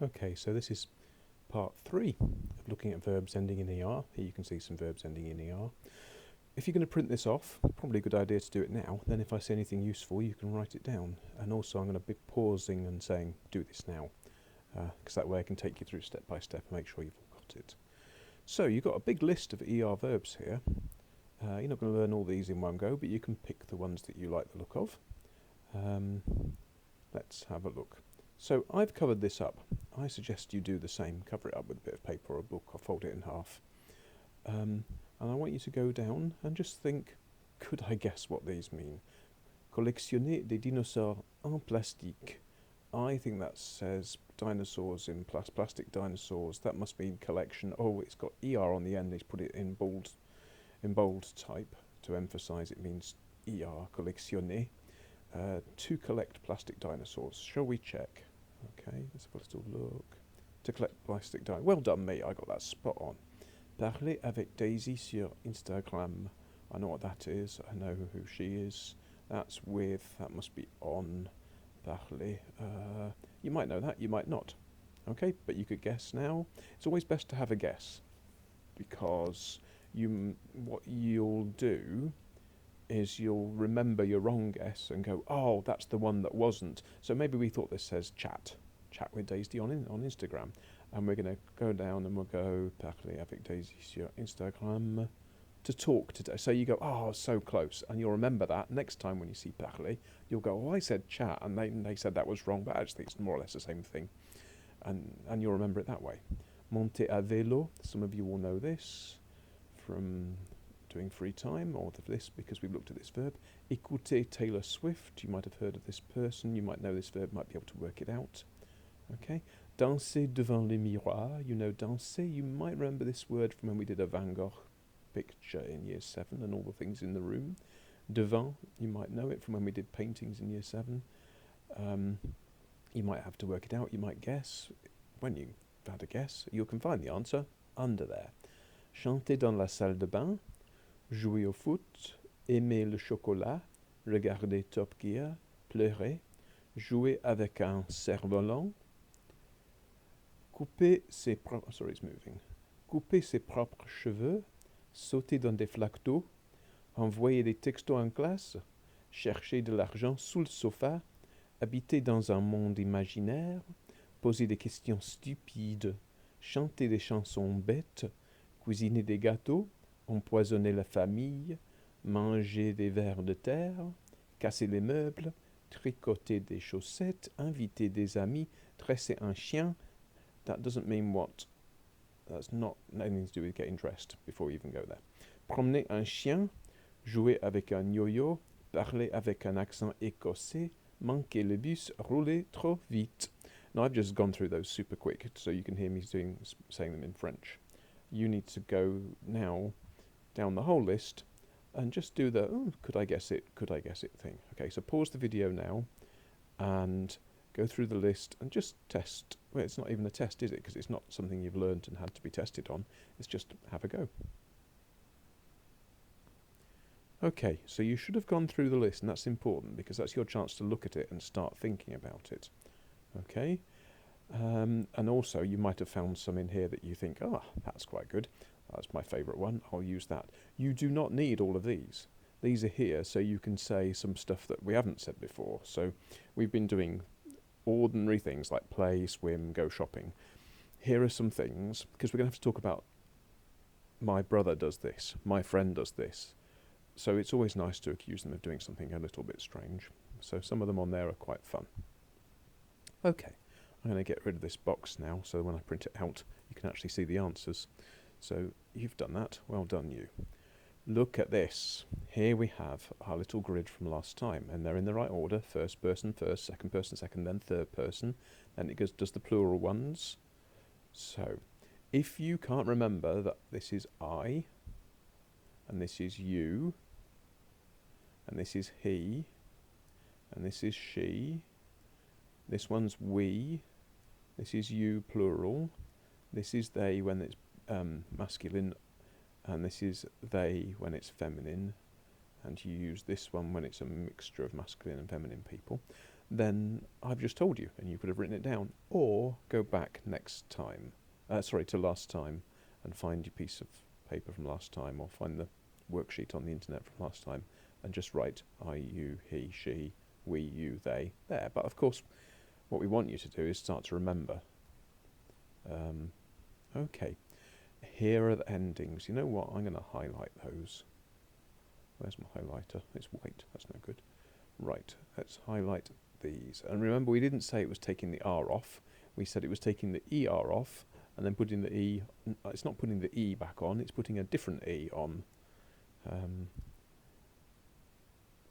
Okay, so this is part 3 of looking at verbs ending in ER. Here you can see some verbs ending in ER. If you're going to print this off, probably a good idea to do it now. Then if I say anything useful, you can write it down. And also I'm going to be pausing and saying, do this now. Because that way I can take you through step by step and make sure you've all got it. So you've got a big list of ER verbs here. You're not going to learn all these in one go, but you can pick the ones that you like the look of. Let's have a look. So I've covered this up. I suggest you do the same. Cover it up with a bit of paper or a book or fold it in half. And I want you to go down and just think, could I guess what these mean? Collectionner des dinosaures en plastique. I think that says dinosaurs in plastic dinosaurs. That must mean collection. Oh, it's got ER on the end. He's put it in bold type to emphasize it means ER, collectionner. To collect plastic dinosaurs. Shall we check? Okay, let's have a little look. To collect plastic dinosaurs. Well done, me. I got that spot on. Parler avec Daisy sur Instagram. I know what that is. I know who she is. That's with. That must be on. Parler. You might know that. You might not. Okay, but you could guess now. It's always best to have a guess, because what you'll do is you'll remember your wrong guess and go, oh, that's the one that wasn't. So maybe we thought this says chat with Daisy on Instagram, and we're going to go down and we'll go parler avec Daisy sur Instagram, to talk today. So you go, oh, so close, and you'll remember that next time when you see parler. You'll go, oh, I said chat, and they said that was wrong, but actually it's more or less the same thing, and you'll remember it that way. Monter à vélo. Some of you will know this from doing free time, or the list, because we've looked at this verb. Écouter Taylor Swift. You might have heard of this person. You might know this verb, might be able to work it out. Okay. Danser devant le miroir. You know danser. You might remember this word from when we did a Van Gogh picture in year 7 and all the things in the room. Devant. You might know it from when we did paintings in year 7. You might have to work it out. You might guess. When you've had a guess, you can find the answer under there. Chanter dans la salle de bain. Jouer au foot, aimer le chocolat, regarder Top Gear, pleurer, jouer avec un cerf-volant, couper ses propres cheveux, sauter dans des flaques d'eau, envoyer des textos en classe, chercher de l'argent sous le sofa, habiter dans un monde imaginaire, poser des questions stupides, chanter des chansons bêtes, cuisiner des gâteaux, empoisonner la famille, manger des vers de terre, casser les meubles, tricoter des chaussettes, inviter des amis, dresser un chien. That doesn't mean what. That's not anything to do with getting dressed before we even go there. Promener un chien, jouer avec un yo-yo, parler avec un accent écossais, manquer le bus, rouler trop vite. Now I've just gone through those super quick, so you can hear me saying them in French. You need to go now down the whole list and just do the could I guess it thing. Okay, so pause the video now and go through the list and just test. Well, it's not even a test, is it? Because it's not something you've learned and had to be tested on. It's just have a go. Okay, so you should have gone through the list, and that's important because that's your chance to look at it and start thinking about it. Okay, and also you might have found some in here that you think, oh, that's quite good. That's my favourite one. I'll use that. You do not need all of these. These are here so you can say some stuff that we haven't said before. So we've been doing ordinary things like play, swim, go shopping. Here are some things, because we're going to have to talk about my brother does this, my friend does this. So it's always nice to accuse them of doing something a little bit strange. So some of them on there are quite fun. Okay, I'm going to get rid of this box now so when I print it out you can actually see the answers. So you've done that. Well done, you. Look at this. Here we have our little grid from last time, and they're in the right order. First person first, second person second, then third person. Then it does the plural ones. So if you can't remember that this is I, and this is you, and this is he, and this is she, this one's we, this is you plural, this is they when it's masculine, and this is they when it's feminine, and you use this one when it's a mixture of masculine and feminine people. then I've just told you and you could have written it down. Or go back next time, to last time, and find your piece of paper from last time, or find the worksheet on the internet from last time, and just write I, you, he, she, we, you, they there. But of course, what we want you to do is start to remember. Okay, here are the endings. You know what? I'm going to highlight those. Where's my highlighter? It's white. That's no good. Right, let's highlight these. And remember, we didn't say it was taking the R off. We said it was taking the ER off and then putting the E. It's not putting the E back on. It's putting a different E on.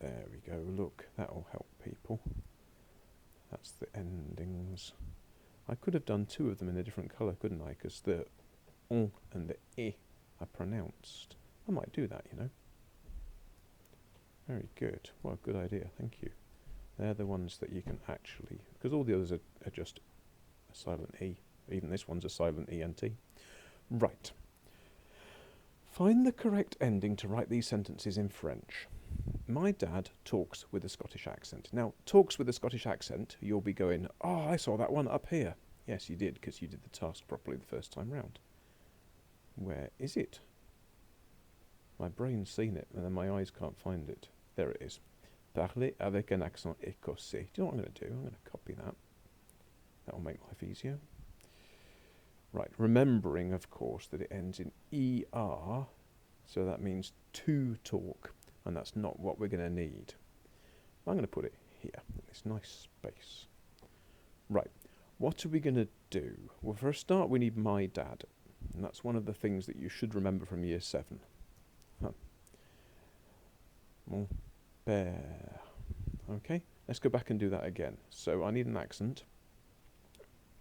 There we go. Look, that'll help people. That's the endings. I could have done two of them in a different colour, couldn't I? Because the and the I are pronounced. I might do that, you know. Very good. What a good idea. Thank you. They're the ones that you can actually, because all the others are just a silent E. Even this one's a silent ENT. Right. Find the correct ending to write these sentences in French. My dad talks with a Scottish accent. Now, talks with a Scottish accent, you'll be going, oh, I saw that one up here. Yes, you did, because you did the task properly the first time round. Where is it? My brain's seen it, and then my eyes can't find it. There it is. Parler avec un accent écossais. Do you know what I'm going to do? I'm going to copy that. That will make life easier. Right, remembering, of course, that it ends in ER, so that means to talk, and that's not what we're going to need. I'm going to put it here, in this nice space. Right, what are we going to do? Well, for a start, we need my dad, and that's one of the things that you should remember from year 7. Mon père. Okay, let's go back and do that again. So I need an accent.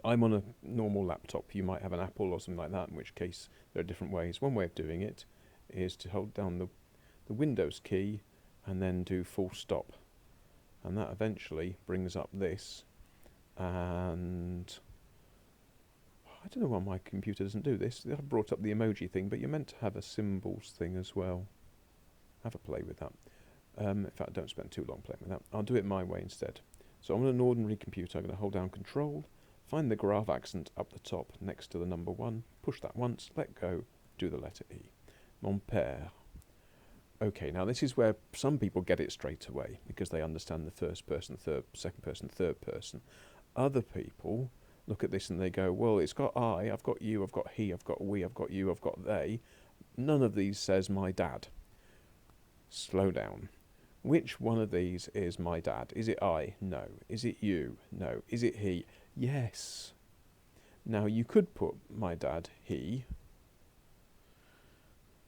I'm on a normal laptop. You might have an Apple or something like that, in which case there are different ways. One way of doing it is to hold down the Windows key and then do full stop. And that eventually brings up this. And I don't know why my computer doesn't do this. I brought up the emoji thing, but you're meant to have a symbols thing as well. Have a play with that. In fact, don't spend too long playing with that. I'll do it my way instead. So on an ordinary computer, I'm going to hold down Control, find the grave accent up the top next to the number 1, push that once, let go, do the letter E. Mon père. Okay, now this is where some people get it straight away because they understand the first person, second person, third person. Other people look at this and they go, well, it's got I, I've got you, I've got he, I've got we, I've got you, I've got they. None of these says my dad. Slow down. Which one of these is my dad? Is it I? No. Is it you? No. Is it he? Yes. Now you could put my dad, he.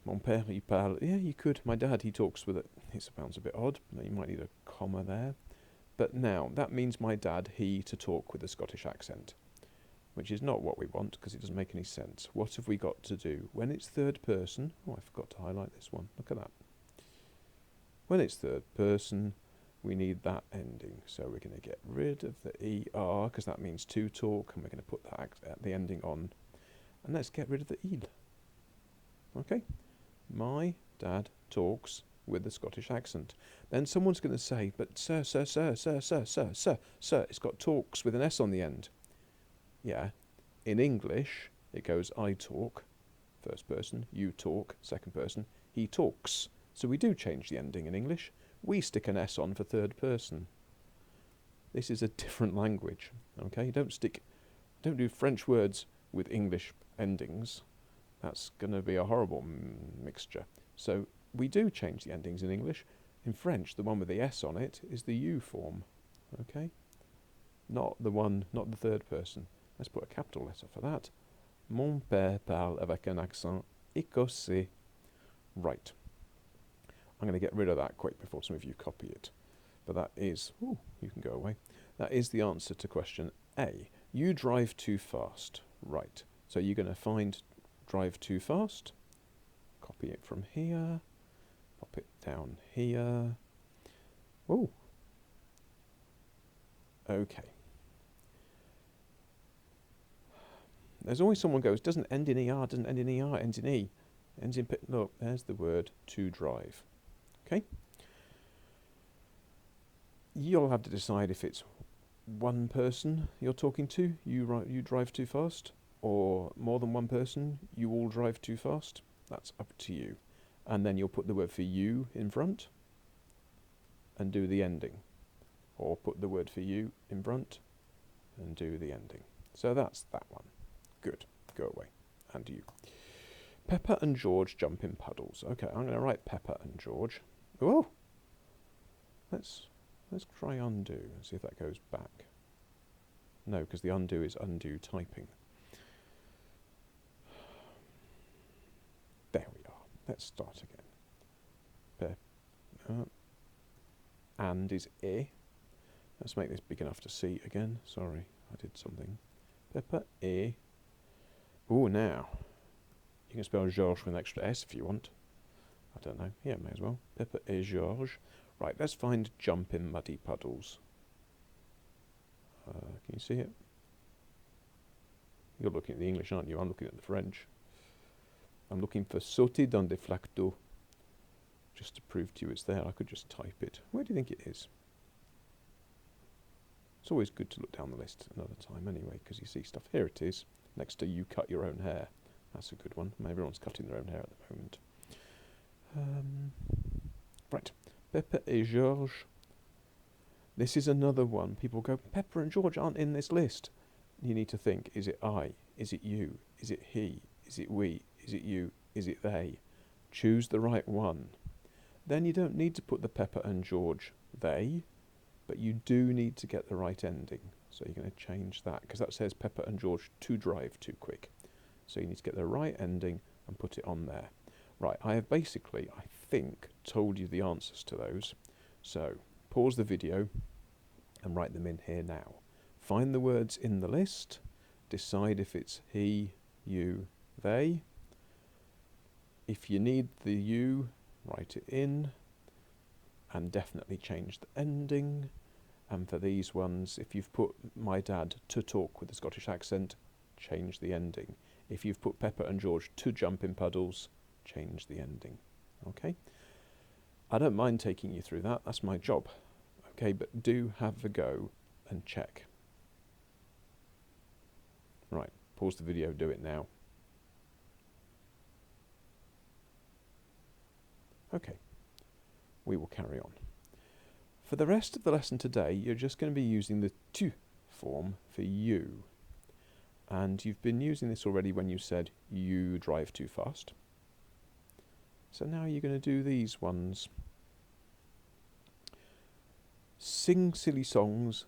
Mon père, il parle. Yeah, you could. My dad, he talks with it. It sounds a bit odd. You might need a comma there. But now, that means my dad, he, to talk with a Scottish accent, which is not what we want because it doesn't make any sense. What have we got to do? When it's third person, oh, I forgot to highlight this one. Look at that. When it's third person, we need that ending. So we're going to get rid of the ER because that means to talk, and we're going to put that the ending on. And let's get rid of the il. Okay? My dad talks with a Scottish accent. Then someone's going to say, but sir, it's got talks with an S on the end. Yeah. In English, it goes I talk, first person, you talk, second person, he talks. So we do change the ending in English. We stick an S on for third person. This is a different language, okay? Don't do French words with English endings. That's going to be a horrible mixture. So we do change the endings in English. In French, the one with the S on it is the U form, okay? Not the third person. Let's put a capital letter for that. Mon père parle avec un accent écossais. Right. I'm going to get rid of that quick before some of you copy it. But that is, ooh, you can go away. That is the answer to question A. You drive too fast. Right. So you're going to find drive too fast. Copy it from here. Pop it down here. Oh. Okay. There's always someone goes, doesn't end in ER, doesn't end in ER, ends in E. Ends in P. Look, there's the word to drive. Okay? You'll have to decide if it's one person you're talking to, you drive too fast, or more than one person, you all drive too fast. That's up to you. And then you'll put the word for you in front and do the ending, or put the word for you in front and do the ending. So that's that one. Good. Go away. And you. Pepper and George jump in puddles. Okay, I'm going to write Pepper and George. Whoa! Let's try undo and see if that goes back. No, because the undo is undo typing. There we are. Let's start again. And is I. Let's make this big enough to see again. Sorry, I did something. Pepper, I. Oh, now. You can spell Georges with an extra S if you want. I don't know. Yeah, may as well. Pepper et Georges. Right, let's find jump in muddy puddles. Can you see it? You're looking at the English, aren't you? I'm looking at the French. I'm looking for sauter dans des flaques d'eau. Just to prove to you it's there, I could just type it. Where do you think it is? It's always good to look down the list another time anyway, because you see stuff. Here it is, next to you cut your own hair. That's a good one. Everyone's cutting their own hair at the moment. Right. Pepper et Georges. This is another one. People go, Pepper and George aren't in this list. You need to think, is it I? Is it you? Is it he? Is it we? Is it you? Is it they? Choose the right one. Then you don't need to put the Pepper and George they, but you do need to get the right ending. So you're going to change that, because that says Pepper and George to drive too quick. So you need to get the right ending and put it on there. Right, I have basically, I think, told you the answers to those. So pause the video and write them in here now. Find the words in the list. Decide if it's he, you, they. If you need the you, write it in. And definitely change the ending. And for these ones, if you've put my dad to talk with a Scottish accent, change the ending. If you've put Pepper and George to jump in puddles, change the ending. Okay? I don't mind taking you through that. That's my job. Okay, but do have a go and check. Right, pause the video, do it now. Okay, we will carry on. For the rest of the lesson today, you're just going to be using the tu form for you. And you've been using this already when you said you drive too fast. So now you're going to do these ones. Sing silly songs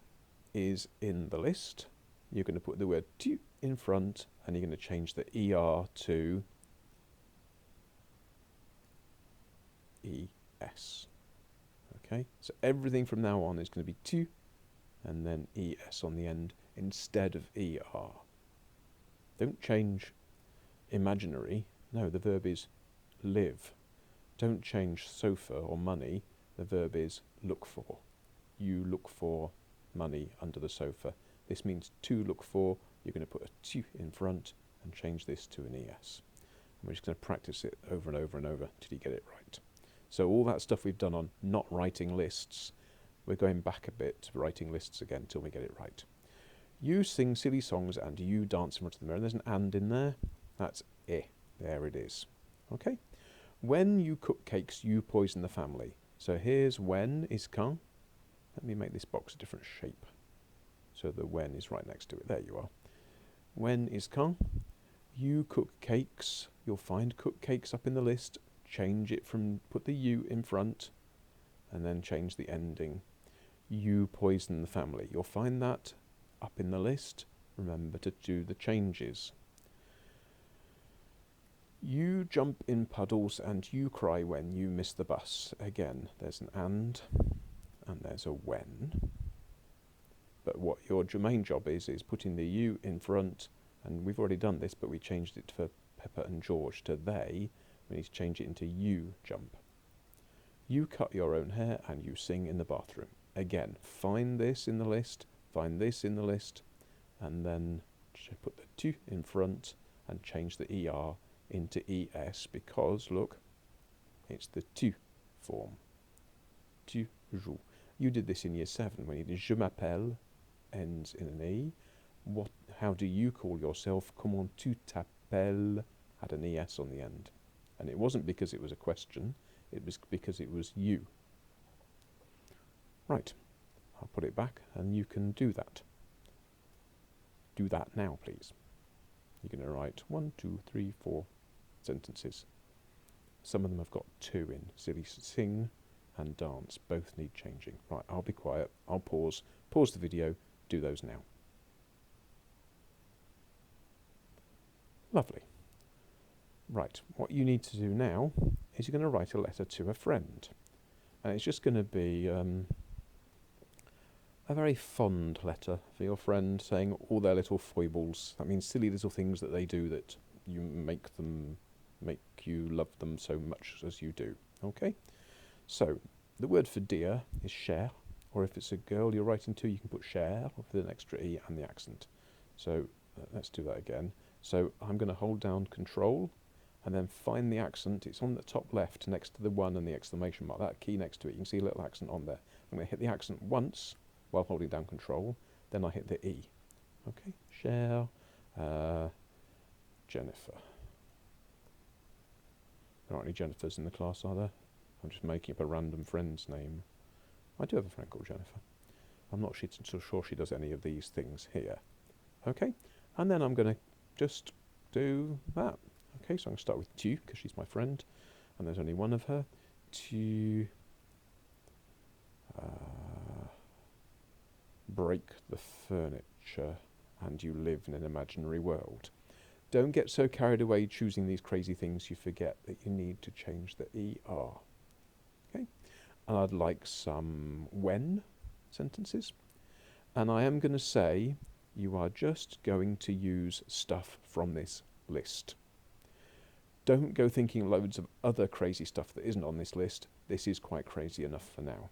is in the list. You're going to put the word tu in front, and you're going to change the ER to ES. Okay, so everything from now on is going to be tu and then ES on the end instead of ER. Don't change imaginary. No, the verb is live. Don't change sofa or money. The verb is look for. You look for money under the sofa. This means to look for. You're going to put a tu in front and change this to an ES. And we're just going to practice it over and over and over till you get it right. So all that stuff we've done on not writing lists, we're going back a bit to writing lists again till we get it right. You sing silly songs and you dance in front of the mirror. And there's an and in there. That's I. There it is. Okay? When you cook cakes, you poison the family. So here's when is quand. Let me make this box a different shape. So the when is right next to it. There you are. When is quand. You cook cakes. You'll find cook cakes up in the list. Change it from, put the you in front, and then change the ending. You poison the family. You'll find that up in the list. Remember to do the changes. You jump in puddles and you cry when you miss the bus. Again, there's an and there's a when. But what your main job is putting the you in front, and we've already done this, but we changed it for Pepper and George to they. We need to change it into you jump. You cut your own hair and you sing in the bathroom. Again, find this in the list, find this in the list, and then put the tu in front and change the ER into ES because, look, it's the tu form. Tu joues. You did this in year 7 when you did je m'appelle ends in an E. How do you call yourself? Comment tu t'appelles had an ES on the end. And it wasn't because it was a question, it was because it was you. Right, I'll put it back and you can do that. Do that now, please. You're going to write 1, 2, 3, 4 sentences. Some of them have got 2 in. Silly sing and dance both need changing. Right, I'll be quiet. I'll pause the video, do those now. Lovely. Right, what you need to do now is you're going to write a letter to a friend. And it's just going to be a very fond letter for your friend, saying all their little foibles. That means silly little things that they do that you make you love them so much as you do. Okay? So, the word for dear is cher, or if it's a girl you're writing to, you can put cher with an extra E and the accent. So, let's do that again. So, I'm going to hold down Control, and then find the accent. It's on the top left next to the 1 and the exclamation mark. That key next to it, you can see a little accent on there. I'm going to hit the accent once while holding down Control, then I hit the E. Okay, cher, Jennifer. There aren't any Jennifers in the class, are there? I'm just making up a random friend's name. I do have a friend called Jennifer. I'm not so sure she does any of these things here. Okay, and then I'm going to just do that. Okay, so I'm going to start with tu, because she's my friend, and there's only one of her. Tu break the furniture and you live in an imaginary world. Don't get so carried away choosing these crazy things you forget that you need to change the ER. Okay, and I'd like some when sentences. And I am going to say you are just going to use stuff from this list. Don't go thinking loads of other crazy stuff that isn't on this list. This is quite crazy enough for now.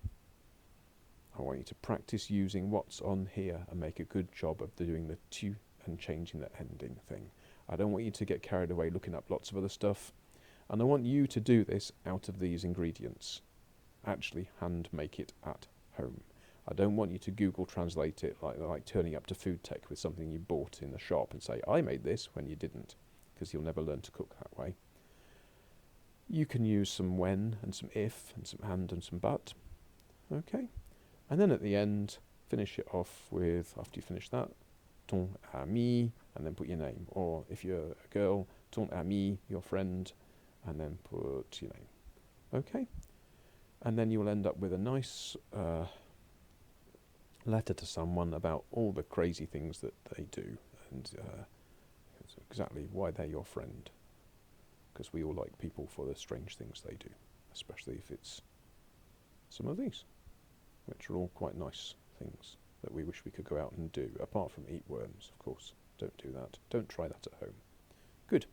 I want you to practice using what's on here and make a good job of doing the tu and changing the ending thing. I don't want you to get carried away looking up lots of other stuff. And I want you to do this out of these ingredients. Actually hand make it at home. I don't want you to Google translate it like turning up to food tech with something you bought in the shop and say, I made this, when you didn't, because you'll never learn to cook that way. You can use some when and some if and some and some but. Okay. And then at the end, finish it off with, after you finish that, ton ami, and then put your name. Or if you're a girl, ton ami, your friend, and then put your name. Okay? And then you'll end up with a nice letter to someone about all the crazy things that they do, and exactly why they're your friend. Because we all like people for the strange things they do, especially if it's some of these, which are all quite nice things that we wish we could go out and do, apart from eat worms, of course. Don't do that. Don't try that at home. Good.